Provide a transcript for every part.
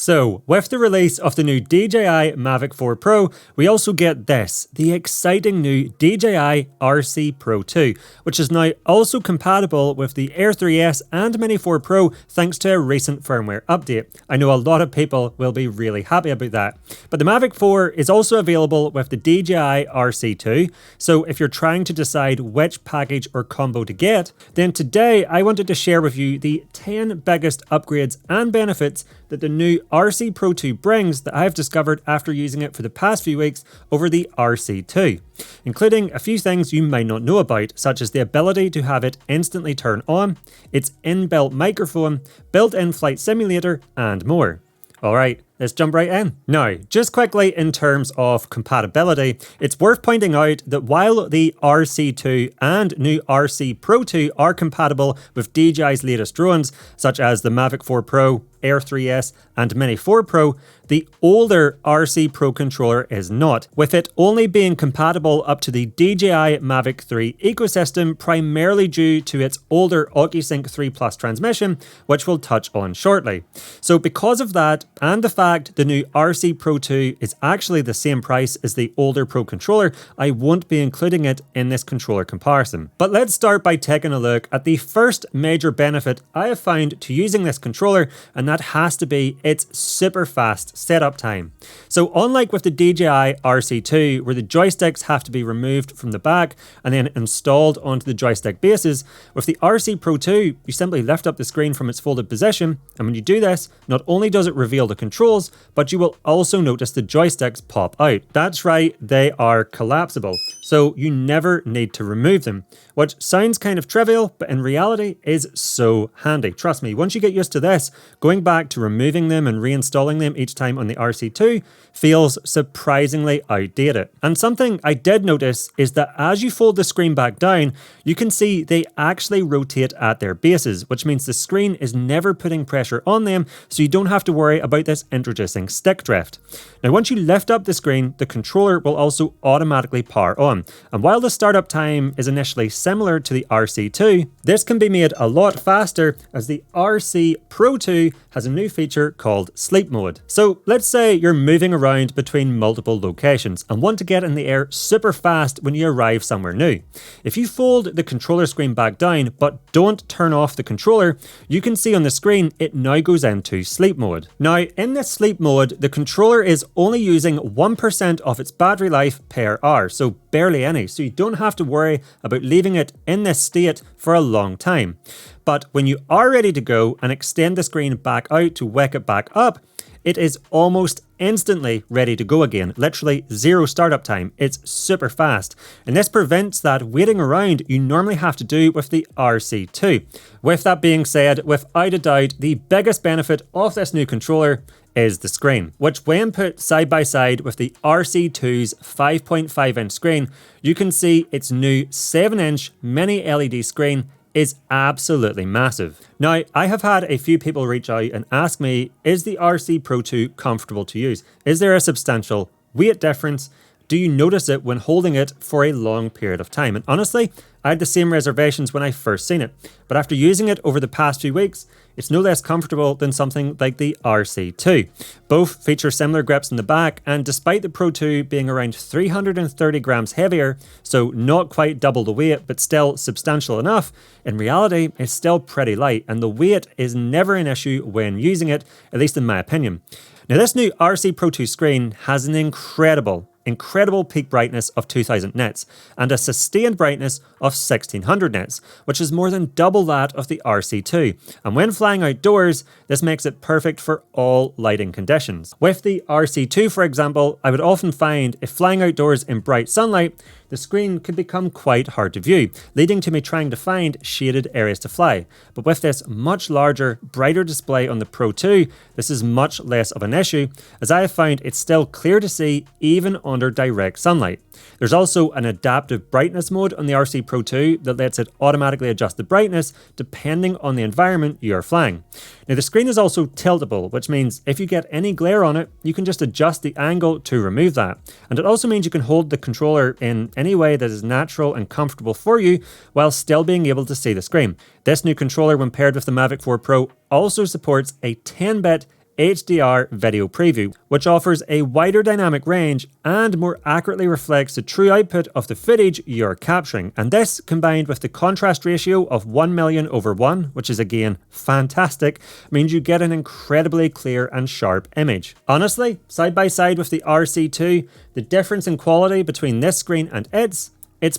So, with the release of the new DJI Mavic 4 Pro, we also get this, the exciting new DJI RC Pro 2, which is now also compatible with the Air 3S and Mini 4 Pro thanks to a recent firmware update. I know a lot of people will be really happy about that. But the Mavic 4 is also available with the DJI RC 2, so if you're trying to decide which package or combo to get, then today I wanted to share with you the 10 biggest upgrades and benefits that the new RC Pro 2 brings that I've discovered after using it for the past few weeks over the RC2, including a few things you might not know about, such as the ability to have it instantly turn on, its inbuilt microphone, built-in flight simulator, and more. Alright, let's jump right in. Now, just quickly in terms of compatibility, it's worth pointing out that while the RC2 and new RC Pro 2 are compatible with DJI's latest drones, such as the Mavic 4 Pro, Air 3S and Mini 4 Pro, the older RC Pro controller is not, with it only being compatible up to the DJI Mavic 3 ecosystem, primarily due to its older OcuSync 3 Plus transmission, which we'll touch on shortly. So because of that, and the fact the new RC Pro 2 is actually the same price as the older Pro controller, I won't be including it in this controller comparison. But let's start by taking a look at the first major benefit I have found to using this controller, and that has to be its super fast setup time. So unlike with the DJI RC2, where the joysticks have to be removed from the back and then installed onto the joystick bases, with the RC Pro 2, you simply lift up the screen from its folded position, and when you do this, not only does it reveal the controls, but you will also notice the joysticks pop out. That's right, they are collapsible, so you never need to remove them, which sounds kind of trivial, but in reality is so handy. Trust me, once you get used to this, going back to removing them and reinstalling them each time on the RC2 feels surprisingly outdated. And something I did notice is that as you fold the screen back down, you can see they actually rotate at their bases, which means the screen is never putting pressure on them, so you don't have to worry about this introducing stick drift. Now, once you lift up the screen, the controller will also automatically power on. And while the startup time is initially similar to the RC2, this can be made a lot faster as the RC Pro 2 has a new feature called sleep mode. So let's say you're moving around between multiple locations and want to get in the air super fast when you arrive somewhere new. If you fold the controller screen back down but don't turn off the controller, you can see on the screen it now goes into sleep mode. Now in this sleep mode, the controller is only using 1% of its battery life per hour, so barely any, so you don't have to worry about leaving it in this state for a long time. But when you are ready to go and extend the screen back out to wake it back up, it is almost instantly ready to go again. Literally zero startup time. It's super fast. And this prevents that waiting around you normally have to do with the RC2. With that being said, without a doubt, the biggest benefit of this new controller is the screen, which when put side by side with the RC2's 5.5-inch screen, you can see its new 7-inch mini LED screen is absolutely massive. Now, I have had a few people reach out and ask me, is the RC Pro 2 comfortable to use? Is there a substantial weight difference? Do you notice it when holding it for a long period of time? And honestly, I had the same reservations when I first seen it, but after using it over the past few weeks, it's no less comfortable than something like the RC2. Both feature similar grips in the back, and despite the Pro 2 being around 330 grams heavier, so not quite double the weight, but still substantial enough, in reality, it's still pretty light, and the weight is never an issue when using it, at least in my opinion. Now, this new RC Pro 2 screen has an incredible peak brightness of 2000 nits and a sustained brightness of 1600 nits, which is more than double that of the RC2. And when flying outdoors, this makes it perfect for all lighting conditions. With the RC2, for example, I would often find if flying outdoors in bright sunlight, the screen could become quite hard to view, leading to me trying to find shaded areas to fly. But with this much larger, brighter display on the Pro 2, this is much less of an issue, as I have found it's still clear to see even under direct sunlight. There's also an adaptive brightness mode on the RC Pro 2 that lets it automatically adjust the brightness depending on the environment you are flying. Now, the screen is also tiltable, which means if you get any glare on it, you can just adjust the angle to remove that. And it also means you can hold the controller in any way that is natural and comfortable for you while still being able to see the screen. This new controller, when paired with the Mavic 4 Pro, also supports a 10-bit HDR video preview, which offers a wider dynamic range and more accurately reflects the true output of the footage you're capturing. And this, combined with the contrast ratio of 1,000,000/1, which is again fantastic, means you get an incredibly clear and sharp image. Honestly, side by side with the RC2, the difference in quality between this screen and it's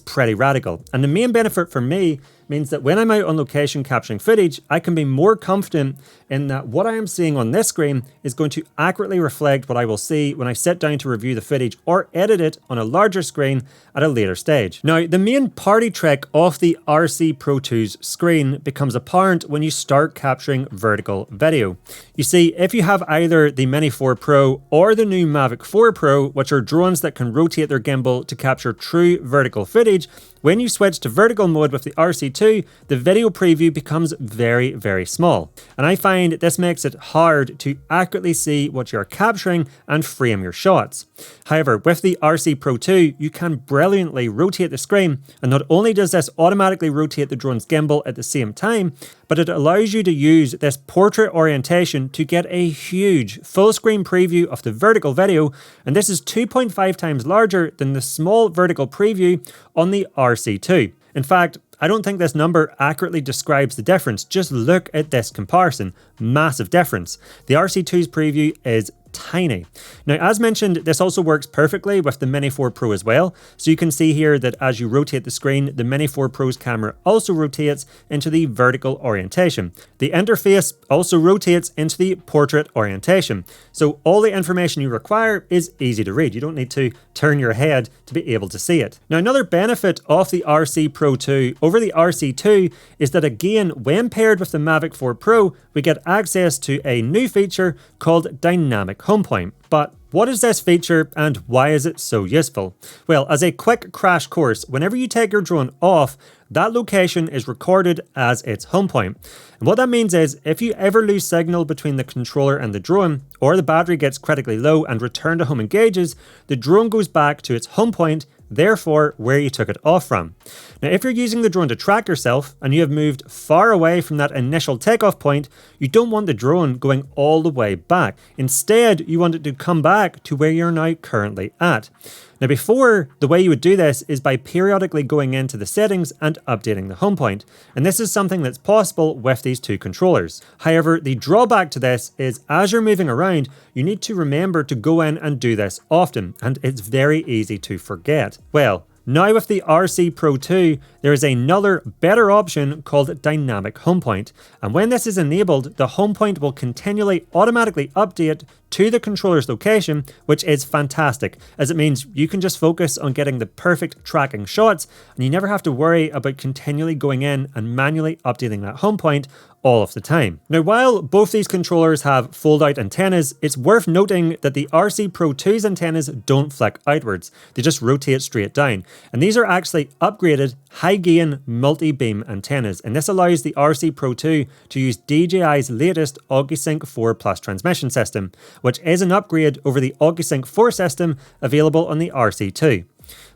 pretty radical. And the main benefit for me means that when I'm out on location capturing footage, I can be more confident in that what I am seeing on this screen is going to accurately reflect what I will see when I sit down to review the footage or edit it on a larger screen at a later stage. Now, the main party trick of the RC Pro 2's screen becomes apparent when you start capturing vertical video. You see, if you have either the Mini 4 Pro or the new Mavic 4 Pro, which are drones that can rotate their gimbal to capture true vertical footage, when you switch to vertical mode with the RC2, the video preview becomes very, very small. And I find this makes it hard to accurately see what you're capturing and frame your shots. However, with the RC Pro 2, you can brilliantly rotate the screen, and not only does this automatically rotate the drone's gimbal at the same time, but it allows you to use this portrait orientation to get a huge full screen preview of the vertical video, and this is 2.5 times larger than the small vertical preview on the RC2. In fact, I don't think this number accurately describes the difference. Just look at this comparison. Massive difference. The RC2's preview is tiny. Now, as mentioned, this also works perfectly with the Mini 4 Pro as well. So you can see here that as you rotate the screen, the Mini 4 Pro's camera also rotates into the vertical orientation. The interface also rotates into the portrait orientation. So all the information you require is easy to read. You don't need to turn your head to be able to see it. Now, another benefit of the RC Pro 2 over the RC2 is that, again, when paired with the Mavic 4 Pro, we get access to a new feature called Dynamic Homepoint. But what is this feature and why is it so useful? Well, as a quick crash course, whenever you take your drone off, that location is recorded as its home point. And what that means is if you ever lose signal between the controller and the drone, or the battery gets critically low and return to home engages, the drone goes back to its home point, therefore where you took it off from. Now, if you're using the drone to track yourself and you have moved far away from that initial takeoff point, you don't want the drone going all the way back. Instead, you want it to come back to where you're now currently at. Now, before, the way you would do this is by periodically going into the settings and updating the home point. And this is something that's possible with these two controllers. However, the drawback to this is as you're moving around, you need to remember to go in and do this often, and it's very easy to forget. Well, now with the RC Pro 2, there is another better option called Dynamic Homepoint. And when this is enabled, the homepoint will continually automatically update to the controller's location, which is fantastic, as it means you can just focus on getting the perfect tracking shots, and you never have to worry about continually going in and manually updating that home point all of the time. Now, while both these controllers have fold-out antennas, it's worth noting that the RC Pro 2's antennas don't flick outwards, they just rotate straight down. And these are actually upgraded high-gain multi-beam antennas, and this allows the RC Pro 2 to use DJI's latest AuguSync 4 Plus transmission system, which is an upgrade over the AuguSync 4 system available on the RC2.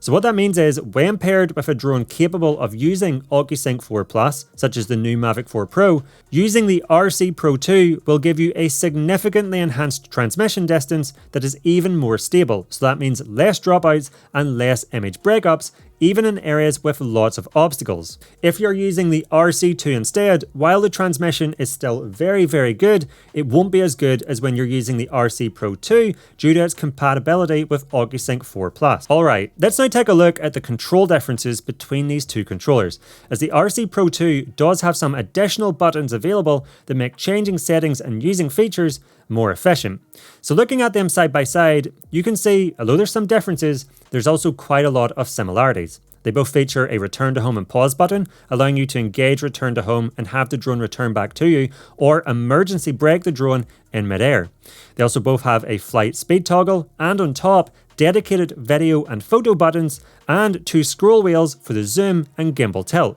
So what that means is, when paired with a drone capable of using AuguSync 4 Plus, such as the new Mavic 4 Pro, using the RC Pro 2 will give you a significantly enhanced transmission distance that is even more stable. So that means less dropouts and less image breakups, even in areas with lots of obstacles. If you're using the RC2 instead, while the transmission is still very, very good, it won't be as good as when you're using the RC Pro 2 due to its compatibility with AuguSync 4 Plus. Alright, let's now take a look at the control differences between these two controllers, as the RC Pro 2 does have some additional buttons available that make changing settings and using features more efficient. So looking at them side by side, you can see, although there's some differences, there's also quite a lot of similarities. They both feature a return to home and pause button, allowing you to engage return to home and have the drone return back to you, or emergency brake the drone in midair. They also both have a flight speed toggle, and on top, dedicated video and photo buttons, and two scroll wheels for the zoom and gimbal tilt.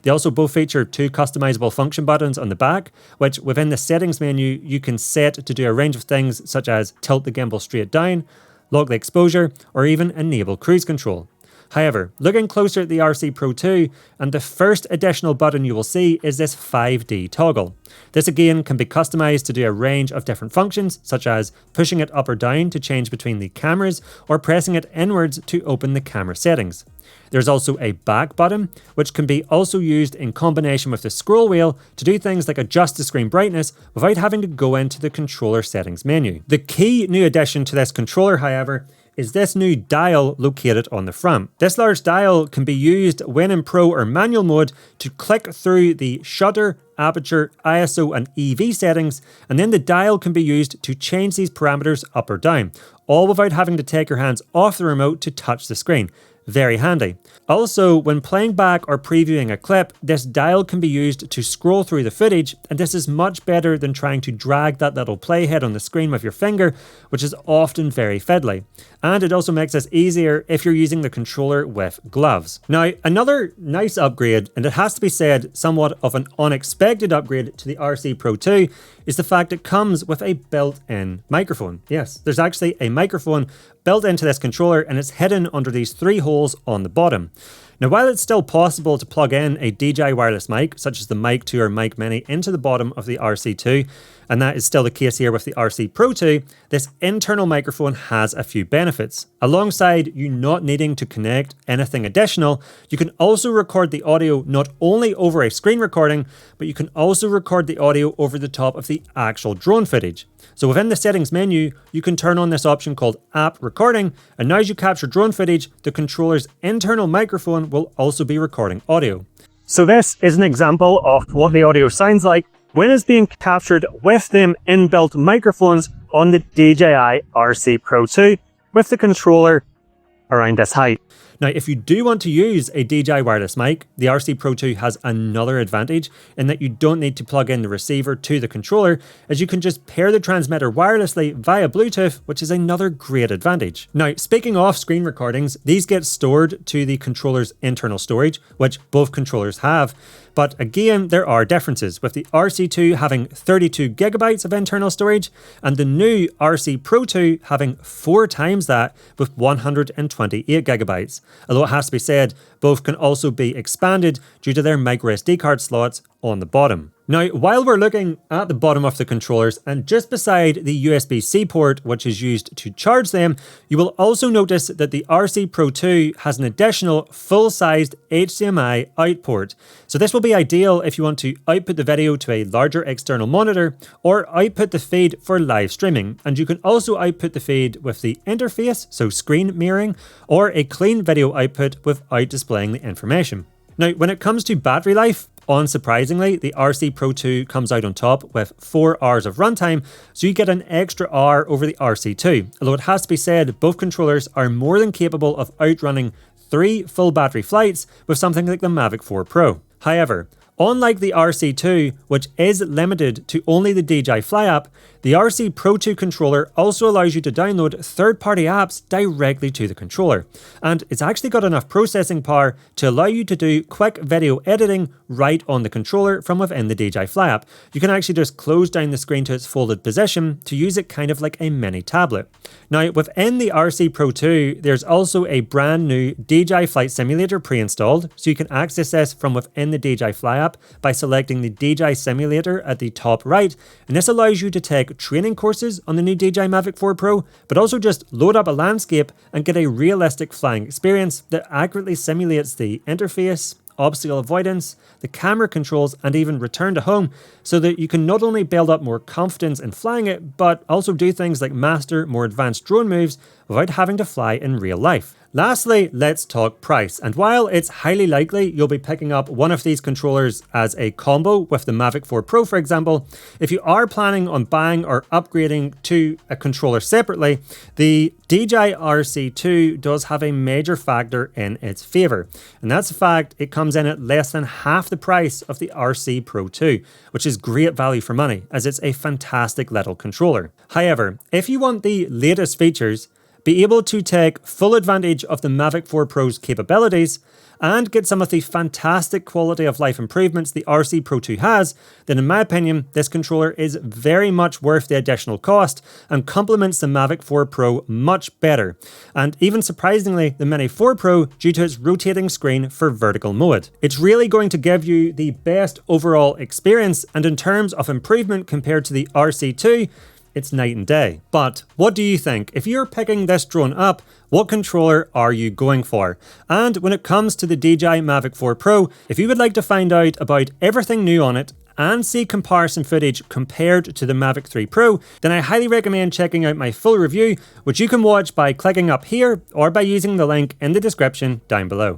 They also both feature two customizable function buttons on the back, which within the settings menu you can set to do a range of things such as tilt the gimbal straight down, lock the exposure, or even enable cruise control. However, looking closer at the RC Pro 2, and the first additional button you will see is this 5D toggle. This again can be customized to do a range of different functions, such as pushing it up or down to change between the cameras, or pressing it inwards to open the camera settings. There's also a back button, which can be also used in combination with the scroll wheel to do things like adjust the screen brightness without having to go into the controller settings menu. The key new addition to this controller, however, is this new dial located on the front. This large dial can be used when in Pro or manual mode to click through the shutter, aperture, ISO and EV settings, and then the dial can be used to change these parameters up or down, all without having to take your hands off the remote to touch the screen. Very handy. Also, when playing back or previewing a clip, this dial can be used to scroll through the footage, and this is much better than trying to drag that little playhead on the screen with your finger, which is often very fiddly. And it also makes this easier if you're using the controller with gloves. Now, another nice upgrade, and it has to be said somewhat of an unexpected upgrade to the RC Pro 2, is the fact it comes with a built-in microphone. Yes, there's actually a microphone built into this controller, and it's hidden under these 3 holes on the bottom. Now, while it's still possible to plug in a DJI wireless mic, such as the Mic 2 or Mic Mini, into the bottom of the RC2, and that is still the case here with the RC Pro 2, this internal microphone has a few benefits. Alongside you not needing to connect anything additional, you can also record the audio not only over a screen recording, but you can also record the audio over the top of the actual drone footage. So within the settings menu, you can turn on this option called App Recording, and now as you capture drone footage, the controller's internal microphone will also be recording audio. So this is an example of what the audio sounds like when it's being captured with them inbuilt microphones on the DJI RC Pro 2 with the controller around this height. Now, if you do want to use a DJI wireless mic, the RC Pro 2 has another advantage in that you don't need to plug in the receiver to the controller, as you can just pair the transmitter wirelessly via Bluetooth, which is another great advantage. Now, speaking of screen recordings, these get stored to the controller's internal storage, which both controllers have. But again, there are differences, with the RC2 having 32 gigabytes of internal storage and the new RC Pro 2 having 4 times that with 128 gigabytes. Although it has to be said, both can also be expanded due to their microSD card slots on the bottom. Now, while we're looking at the bottom of the controllers and just beside the USB-C port, which is used to charge them, you will also notice that the RC Pro 2 has an additional full-sized HDMI Out port. So this will be ideal if you want to output the video to a larger external monitor or output the feed for live streaming. And you can also output the feed with the interface, so screen mirroring, or a clean video output without displaying the information. Now, when it comes to battery life, unsurprisingly, the RC Pro 2 comes out on top with 4 hours of runtime, so you get an extra hour over the RC2. Although it has to be said, both controllers are more than capable of outrunning 3 full battery flights with something like the Mavic 4 Pro. However, unlike the RC2, which is limited to only the DJI Fly app, the RC Pro 2 controller also allows you to download third-party apps directly to the controller. And it's actually got enough processing power to allow you to do quick video editing right on the controller from within the DJI Fly app. You can actually just close down the screen to its folded position to use it kind of like a mini tablet. Now, within the RC Pro 2, there's also a brand new DJI Flight Simulator pre-installed, so you can access this from within the DJI Fly app by selecting the DJI Simulator at the top right, and this allows you to take training courses on the new DJI Mavic 4 Pro, but also just load up a landscape and get a realistic flying experience that accurately simulates the interface, obstacle avoidance, the camera controls, and even return to home, so that you can not only build up more confidence in flying it, but also do things like master more advanced drone moves without having to fly in real life. Lastly, let's talk price. And while it's highly likely you'll be picking up one of these controllers as a combo with the Mavic 4 Pro, for example, if you are planning on buying or upgrading to a controller separately, the DJI RC2 does have a major factor in its favor. And that's the fact it comes in at less than half the price of the RC Pro 2, which is great value for money, as it's a fantastic little controller. However, if you want the latest features, be able to take full advantage of the Mavic 4 Pro's capabilities, and get some of the fantastic quality of life improvements the RC Pro 2 has, then in my opinion, this controller is very much worth the additional cost and complements the Mavic 4 Pro much better, and even surprisingly the Mini 4 Pro due to its rotating screen for vertical mode. It's really going to give you the best overall experience, and in terms of improvement compared to the RC2, it's night and day. But what do you think? If you're picking this drone up, what controller are you going for? And when it comes to the DJI Mavic 4 Pro, if you would like to find out about everything new on it and see comparison footage compared to the Mavic 3 Pro, then I highly recommend checking out my full review, which you can watch by clicking up here or by using the link in the description down below.